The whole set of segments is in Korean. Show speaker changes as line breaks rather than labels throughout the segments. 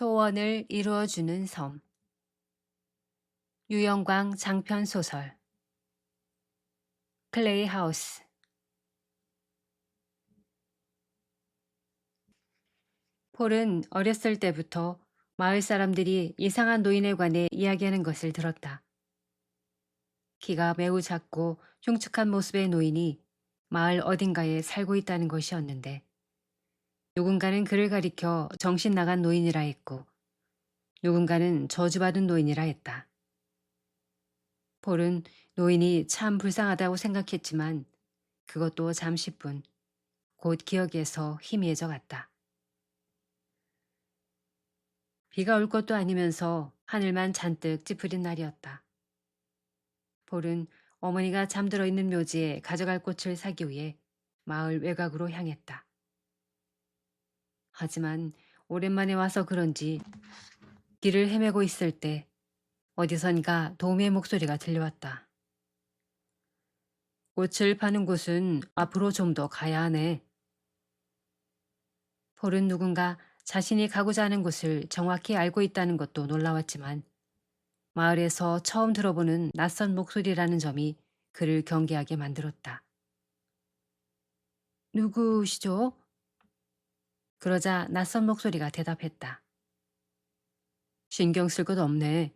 소원을 이루어주는 섬. 유영광 장편 소설. 플레이하우스. 폴은 어렸을 때부터 마을 사람들이 이상한 노인에 관해 이야기하는 것을 들었다. 키가 매우 작고 흉측한 모습의 노인이 마을 어딘가에 살고 있다는 것이었는데, 누군가는 그를 가리켜 정신 나간 노인이라 했고, 누군가는 저주받은 노인이라 했다. 폴은 노인이 참 불쌍하다고 생각했지만 그것도 잠시뿐, 곧 기억에서 희미해져 갔다. 비가 올 것도 아니면서 하늘만 잔뜩 찌푸린 날이었다. 폴은 어머니가 잠들어 있는 묘지에 가져갈 꽃을 사기 위해 마을 외곽으로 향했다. 하지만 오랜만에 와서 그런지 길을 헤매고 있을 때 어디선가 도우미의 목소리가 들려왔다. 꽃을 파는 곳은 앞으로 좀 더 가야 하네. 폴은 누군가 자신이 가고자 하는 곳을 정확히 알고 있다는 것도 놀라웠지만, 마을에서 처음 들어보는 낯선 목소리라는 점이 그를 경계하게 만들었다. 누구시죠? 그러자 낯선 목소리가 대답했다. 신경 쓸 것 없네.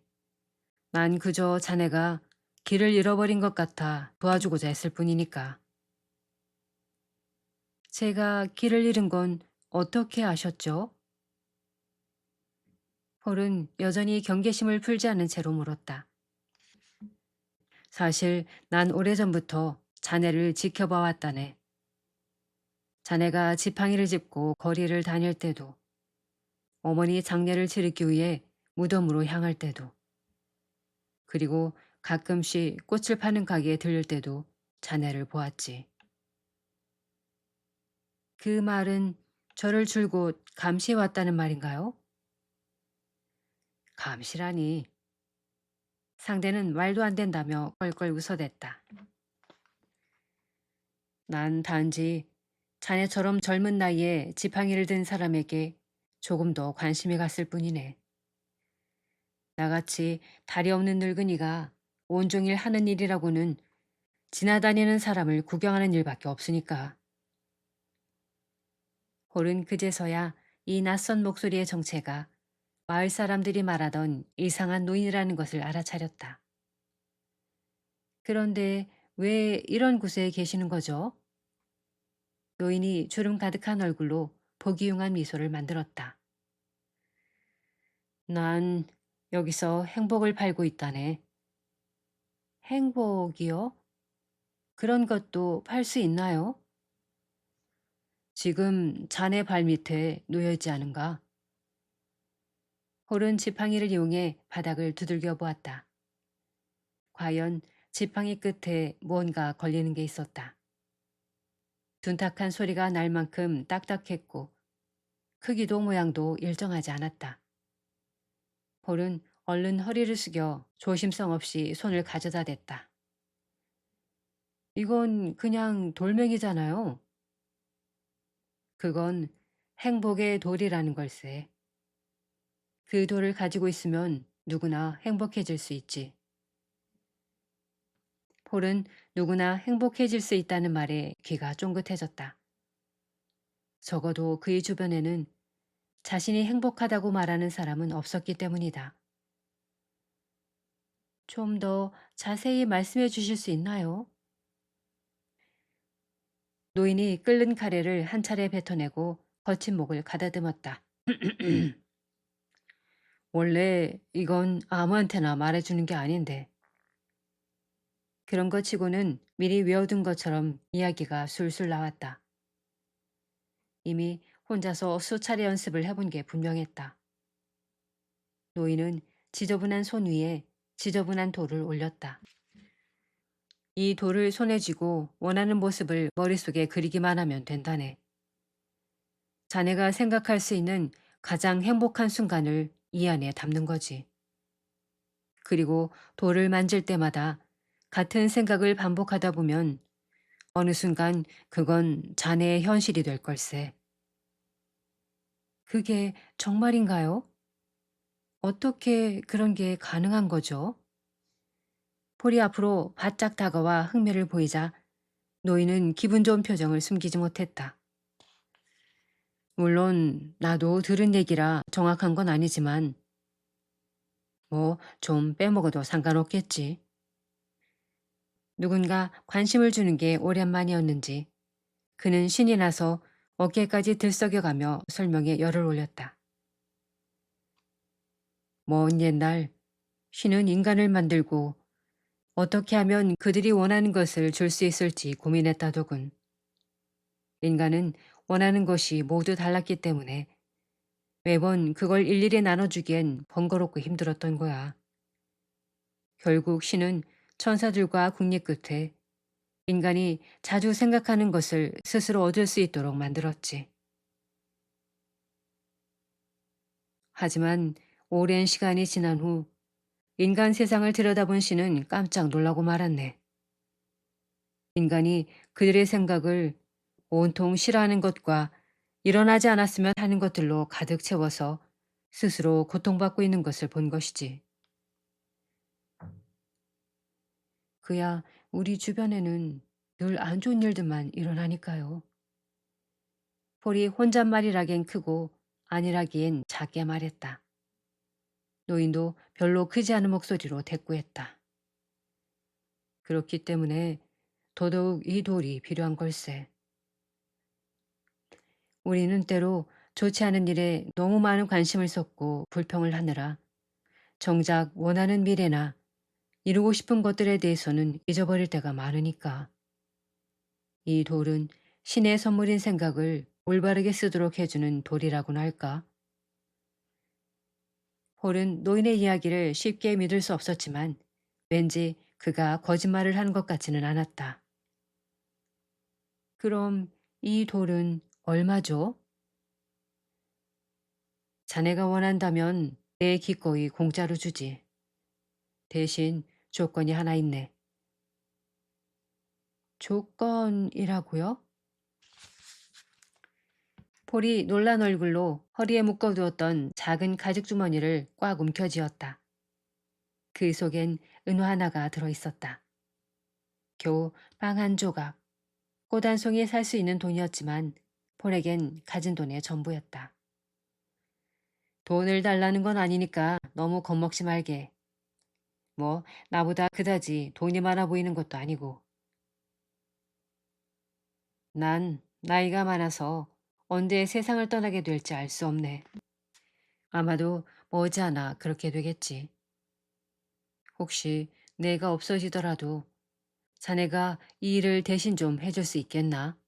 난 그저 자네가 길을 잃어버린 것 같아 도와주고자 했을 뿐이니까. 제가 길을 잃은 건 어떻게 아셨죠? 폴은 여전히 경계심을 풀지 않은 채로 물었다. 사실 난 오래전부터 자네를 지켜봐 왔다네. 자네가 지팡이를 짚고 거리를 다닐 때도, 어머니 장례를 치르기 위해 무덤으로 향할 때도, 그리고 가끔씩 꽃을 파는 가게에 들릴 때도 자네를 보았지. 그 말은 저를 줄곧 감시해 왔다는 말인가요? 감시라니. 상대는 말도 안 된다며 껄껄 웃어댔다. 난 단지 자네처럼 젊은 나이에 지팡이를 든 사람에게 조금 더 관심이 갔을 뿐이네. 나같이 다리 없는 늙은이가 온종일 하는 일이라고는 지나다니는 사람을 구경하는 일밖에 없으니까. 홀은 그제서야 이 낯선 목소리의 정체가 마을 사람들이 말하던 이상한 노인이라는 것을 알아차렸다. 그런데 왜 이런 곳에 계시는 거죠? 노인이 주름 가득한 얼굴로 보기 흉한 미소를 만들었다. 난 여기서 행복을 팔고 있다네. 행복이요? 그런 것도 팔 수 있나요? 지금 자네 발밑에 놓여 있지 않은가? 홀은 지팡이를 이용해 바닥을 두들겨 보았다. 과연 지팡이 끝에 무언가 걸리는 게 있었다. 둔탁한 소리가 날 만큼 딱딱했고 크기도 모양도 일정하지 않았다. 홀은 얼른 허리를 숙여 조심성 없이 손을 가져다 댔다. 이건 그냥 돌멩이잖아요. 그건 행복의 돌이라는 걸세. 그 돌을 가지고 있으면 누구나 행복해질 수 있지. 폴은 누구나 행복해질 수 있다는 말에 귀가 쫑긋해졌다. 적어도 그의 주변에는 자신이 행복하다고 말하는 사람은 없었기 때문이다. 좀 더 자세히 말씀해 주실 수 있나요? 노인이 끓는 카레를 한 차례 뱉어내고 거친 목을 가다듬었다. 원래 이건 아무한테나 말해주는 게 아닌데. 그런 것 치고는 미리 외워둔 것처럼 이야기가 술술 나왔다. 이미 혼자서 수차례 연습을 해본 게 분명했다. 노인은 지저분한 손 위에 지저분한 돌을 올렸다. 이 돌을 손에 쥐고 원하는 모습을 머릿속에 그리기만 하면 된다네. 자네가 생각할 수 있는 가장 행복한 순간을 이 안에 담는 거지. 그리고 돌을 만질 때마다 같은 생각을 반복하다 보면 어느 순간 그건 자네의 현실이 될 걸세. 그게 정말인가요? 어떻게 그런 게 가능한 거죠? 폴이 앞으로 바짝 다가와 흥미를 보이자 노인은 기분 좋은 표정을 숨기지 못했다. 물론 나도 들은 얘기라 정확한 건 아니지만 뭐 좀 빼먹어도 상관없겠지. 누군가 관심을 주는 게 오랜만이었는지 그는 신이 나서 어깨까지 들썩여가며 설명에 열을 올렸다. 먼 옛날 신은 인간을 만들고 어떻게 하면 그들이 원하는 것을 줄 수 있을지 고민했다더군. 인간은 원하는 것이 모두 달랐기 때문에 매번 그걸 일일이 나눠주기엔 번거롭고 힘들었던 거야. 결국 신은 천사들과 국립 끝에 인간이 자주 생각하는 것을 스스로 얻을 수 있도록 만들었지. 하지만 오랜 시간이 지난 후 인간 세상을 들여다본 신은 깜짝 놀라고 말았네. 인간이 그들의 생각을 온통 싫어하는 것과 일어나지 않았으면 하는 것들로 가득 채워서 스스로 고통받고 있는 것을 본 것이지. 그야 우리 주변에는 늘 안 좋은 일들만 일어나니까요. 폴이 혼잣말이라기엔 크고 아니라기엔 작게 말했다. 노인도 별로 크지 않은 목소리로 대꾸했다. 그렇기 때문에 더더욱 이 돌이 필요한 걸세. 우리는 때로 좋지 않은 일에 너무 많은 관심을 쏟고 불평을 하느라 정작 원하는 미래나 이루고 싶은 것들에 대해서는 잊어버릴 때가 많으니까. 이 돌은 신의 선물인 생각을 올바르게 쓰도록 해주는 돌이라고나 할까? 홀은 노인의 이야기를 쉽게 믿을 수 없었지만 왠지 그가 거짓말을 하는 것 같지는 않았다. 그럼 이 돌은 얼마죠? 자네가 원한다면 내 기꺼이 공짜로 주지. 대신 조건이 하나 있네. 조건이라고요? 폴이 놀란 얼굴로 허리에 묶어두었던 작은 가죽 주머니를 꽉 움켜쥐었다. 그 속엔 은화 하나가 들어있었다. 겨우 빵 한 조각, 꽃 한 송이에 살 수 있는 돈이었지만 폴에겐 가진 돈의 전부였다. 돈을 달라는 건 아니니까 너무 겁먹지 말게. 뭐 나보다 그다지 돈이 많아 보이는 것도 아니고. 난 나이가 많아서 언제 세상을 떠나게 될지 알 수 없네. 아마도 머지않아 그렇게 되겠지. 혹시 내가 없어지더라도 자네가 이 일을 대신 좀 해줄 수 있겠나?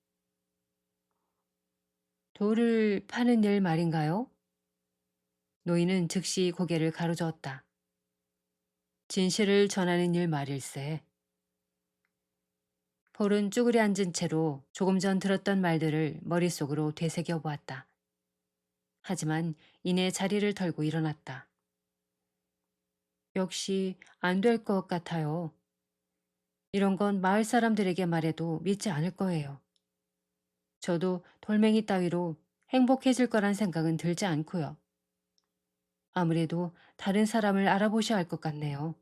돌을 파는 일 말인가요? 노인은 즉시 고개를 가로저었다. 진실을 전하는 일 말일세. 폴은 쭈그려 앉은 채로 조금 전 들었던 말들을 머릿속으로 되새겨 보았다. 하지만 이내 자리를 털고 일어났다. 역시 안 될 것 같아요. 이런 건 마을 사람들에게 말해도 믿지 않을 거예요. 저도 돌멩이 따위로 행복해질 거란 생각은 들지 않고요. 아무래도 다른 사람을 알아보셔야 할 것 같네요.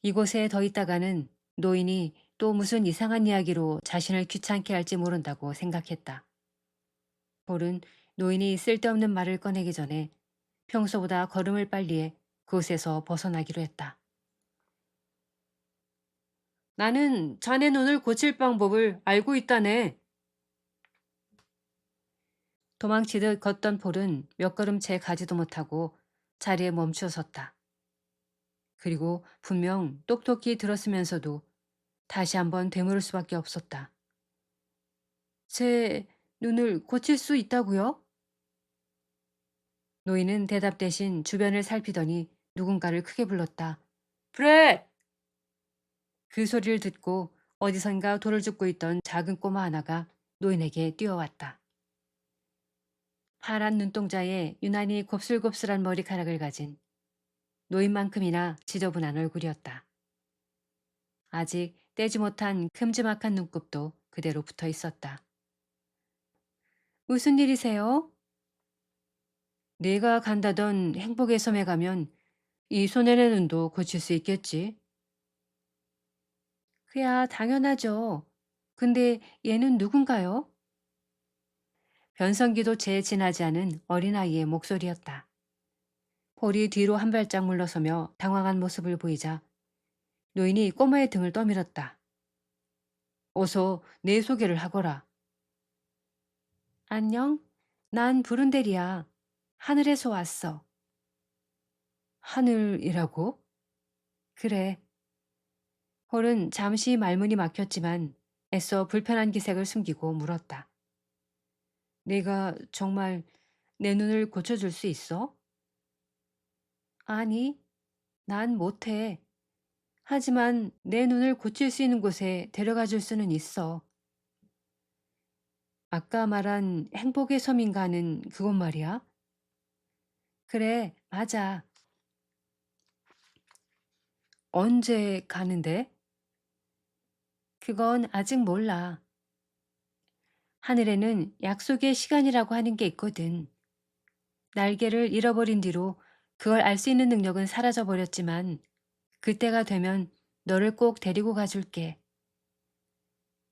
이곳에 더 있다가는 노인이 또 무슨 이상한 이야기로 자신을 귀찮게 할지 모른다고 생각했다. 폴은 노인이 쓸데없는 말을 꺼내기 전에 평소보다 걸음을 빨리 해 그곳에서 벗어나기로 했다. 나는 자네 눈을 고칠 방법을 알고 있다네. 도망치듯 걷던 폴은 몇 걸음째 가지도 못하고 자리에 멈추어 섰다. 그리고 분명 똑똑히 들었으면서도 다시 한번 되물을 수밖에 없었다. 제 눈을 고칠 수 있다고요? 노인은 대답 대신 주변을 살피더니 누군가를 크게 불렀다. 프렛! 그 소리를 듣고 어디선가 돌을 줍고 있던 작은 꼬마 하나가 노인에게 뛰어왔다. 파란 눈동자에 유난히 곱슬곱슬한 머리카락을 가진 노인만큼이나 지저분한 얼굴이었다. 아직 떼지 못한 큼지막한 눈곱도 그대로 붙어 있었다. 무슨 일이세요? 내가 간다던 행복의 섬에 가면 이 손해의 눈도 고칠 수 있겠지? 그야 당연하죠. 근데 얘는 누군가요? 변성기도 채 지나지 않은 어린아이의 목소리였다. 폴이 뒤로 한 발짝 물러서며 당황한 모습을 보이자 노인이 꼬마의 등을 떠밀었다. 어서 내 소개를 하거라. 안녕? 난 브룬델이야. 하늘에서 왔어. 하늘이라고? 그래. 폴은 잠시 말문이 막혔지만 애써 불편한 기색을 숨기고 물었다. 내가 정말 내 눈을 고쳐줄 수 있어? 아니, 난 못해. 하지만 내 눈을 고칠 수 있는 곳에 데려가 줄 수는 있어. 아까 말한 행복의 섬인가는 그곳 말이야? 그래, 맞아. 언제 가는데? 그건 아직 몰라. 하늘에는 약속의 시간이라고 하는 게 있거든. 날개를 잃어버린 뒤로 그걸 알 수 있는 능력은 사라져 버렸지만 그때가 되면 너를 꼭 데리고 가줄게.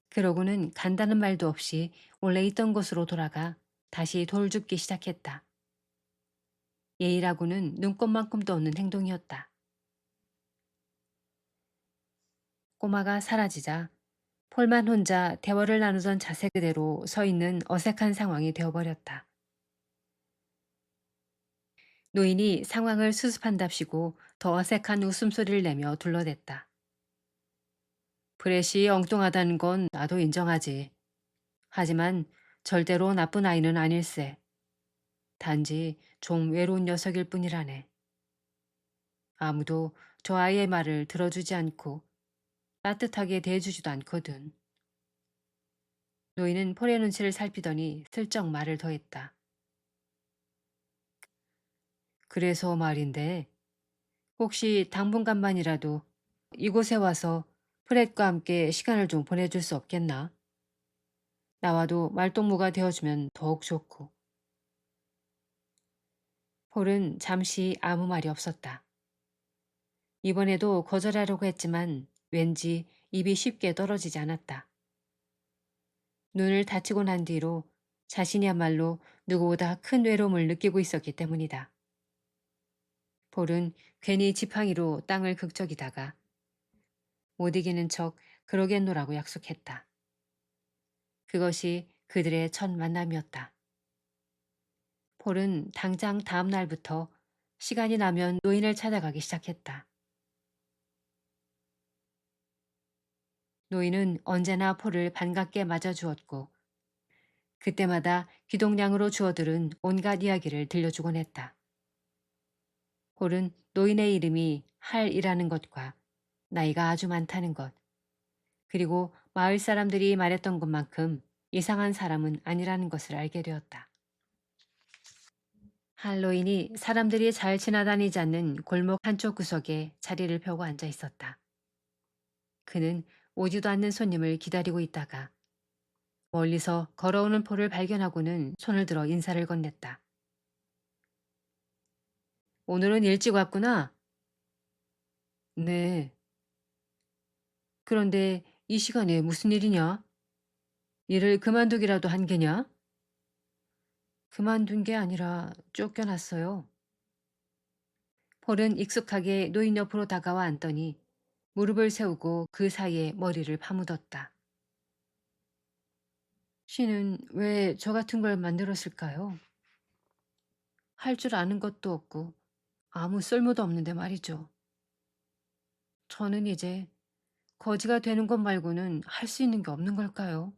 그러고는 간다는 말도 없이 원래 있던 곳으로 돌아가 다시 돌 줍기 시작했다. 예의라고는 눈꼽만큼도 없는 행동이었다. 꼬마가 사라지자 폴만 혼자 대화를 나누던 자세 그대로 서 있는 어색한 상황이 되어버렸다. 노인이 상황을 수습한답시고 더 어색한 웃음소리를 내며 둘러댔다. 브렛이 엉뚱하다는 건 나도 인정하지. 하지만 절대로 나쁜 아이는 아닐세. 단지 좀 외로운 녀석일 뿐이라네. 아무도 저 아이의 말을 들어주지 않고 따뜻하게 대해주지도 않거든. 노인은 폴의 눈치를 살피더니 슬쩍 말을 더했다. 그래서 말인데 혹시 당분간만이라도 이곳에 와서 프렛과 함께 시간을 좀 보내줄 수 없겠나? 나와도 말동무가 되어주면 더욱 좋고. 폴은 잠시 아무 말이 없었다. 이번에도 거절하려고 했지만 왠지 입이 쉽게 떨어지지 않았다. 눈을 다치고 난 뒤로 자신이야말로 누구보다 큰 외로움을 느끼고 있었기 때문이다. 폴은 괜히 지팡이로 땅을 극적이다가 못 이기는 척 그러겠노라고 약속했다. 그것이 그들의 첫 만남이었다. 폴은 당장 다음 날부터 시간이 나면 노인을 찾아가기 시작했다. 노인은 언제나 폴을 반갑게 맞아주었고 그때마다 기동량으로 주워들은 온갖 이야기를 들려주곤 했다. 폴은 노인의 이름이 할이라는 것과 나이가 아주 많다는 것, 그리고 마을 사람들이 말했던 것만큼 이상한 사람은 아니라는 것을 알게 되었다. 할로윈이 사람들이 잘 지나다니지 않는 골목 한쪽 구석에 자리를 펴고 앉아 있었다. 그는 오지도 않는 손님을 기다리고 있다가 멀리서 걸어오는 폴을 발견하고는 손을 들어 인사를 건넸다. 오늘은 일찍 왔구나. 네. 그런데 이 시간에 무슨 일이냐? 일을 그만두기라도 한 게냐? 그만둔 게 아니라 쫓겨났어요. 폴은 익숙하게 노인 옆으로 다가와 앉더니 무릎을 세우고 그 사이에 머리를 파묻었다. 신은 왜 저 같은 걸 만들었을까요? 할 줄 아는 것도 없고 아무 쓸모도 없는데 말이죠. 저는 이제 거지가 되는 것 말고는 할 수 있는 게 없는 걸까요?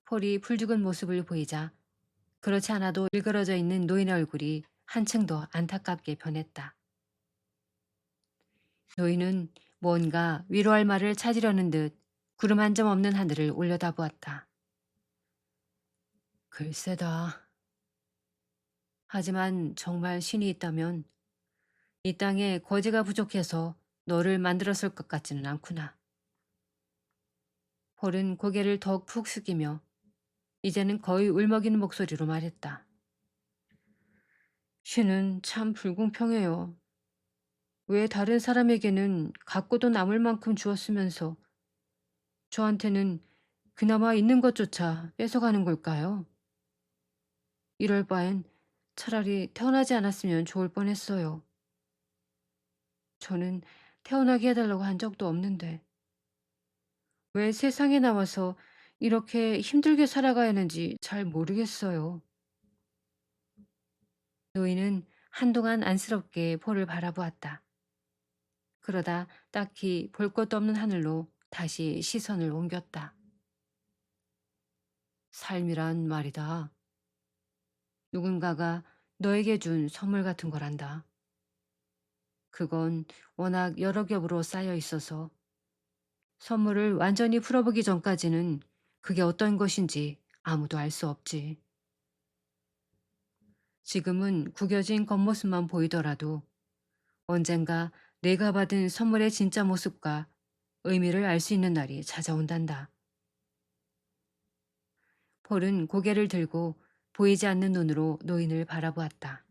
폴이 풀죽은 모습을 보이자 그렇지 않아도 일그러져 있는 노인의 얼굴이 한층 더 안타깝게 변했다. 노인은 뭔가 위로할 말을 찾으려는 듯 구름 한 점 없는 하늘을 올려다보았다. 글쎄다. 하지만 정말 신이 있다면 이 땅에 거지가 부족해서 너를 만들었을 것 같지는 않구나. 폴은 고개를 더욱 푹 숙이며 이제는 거의 울먹이는 목소리로 말했다. 시는 참 불공평해요. 왜 다른 사람에게는 갖고도 남을 만큼 주었으면서 저한테는 그나마 있는 것조차 뺏어가는 걸까요? 이럴 바엔 차라리 태어나지 않았으면 좋을 뻔했어요. 저는 태어나게 해달라고 한 적도 없는데 왜 세상에 나와서 이렇게 힘들게 살아가야 하는지 잘 모르겠어요. 노인은 한동안 안쓰럽게 폴을 바라보았다. 그러다 딱히 볼 것도 없는 하늘로 다시 시선을 옮겼다. 삶이란 말이다. 누군가가 너에게 준 선물 같은 거란다. 그건 워낙 여러 겹으로 쌓여 있어서 선물을 완전히 풀어보기 전까지는 그게 어떤 것인지 아무도 알 수 없지. 지금은 구겨진 겉모습만 보이더라도 언젠가 내가 받은 선물의 진짜 모습과 의미를 알 수 있는 날이 찾아온단다. 폴은 고개를 들고 보이지 않는 눈으로 노인을 바라보았다.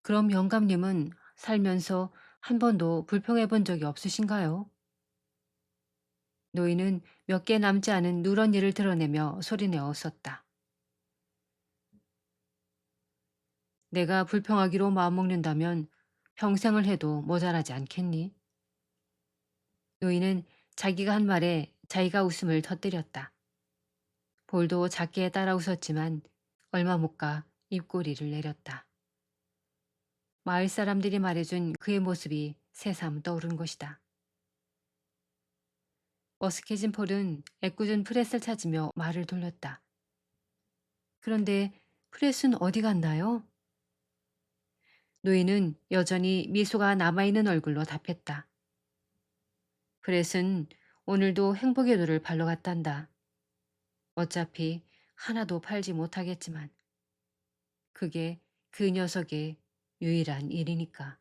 그럼 영감님은 살면서 한 번도 불평해 본 적이 없으신가요? 노인은 몇 개 남지 않은 누런 이를 드러내며 소리내어 웃었다. 내가 불평하기로 마음먹는다면 평생을 해도 모자라지 않겠니? 노인은 자기가 한 말에 자기가 웃음을 터뜨렸다. 볼도 작게 따라 웃었지만 얼마 못 가 입꼬리를 내렸다. 마을 사람들이 말해준 그의 모습이 새삼 떠오른 것이다. 어색해진 폴은 애꿎은 프렛을 찾으며 말을 돌렸다. 그런데 프렛은 어디 갔나요? 노인은 여전히 미소가 남아있는 얼굴로 답했다. 프렛은 오늘도 행복의 도를 발로 갔단다. 어차피 하나도 팔지 못하겠지만 그게 그 녀석의 유일한 일이니까.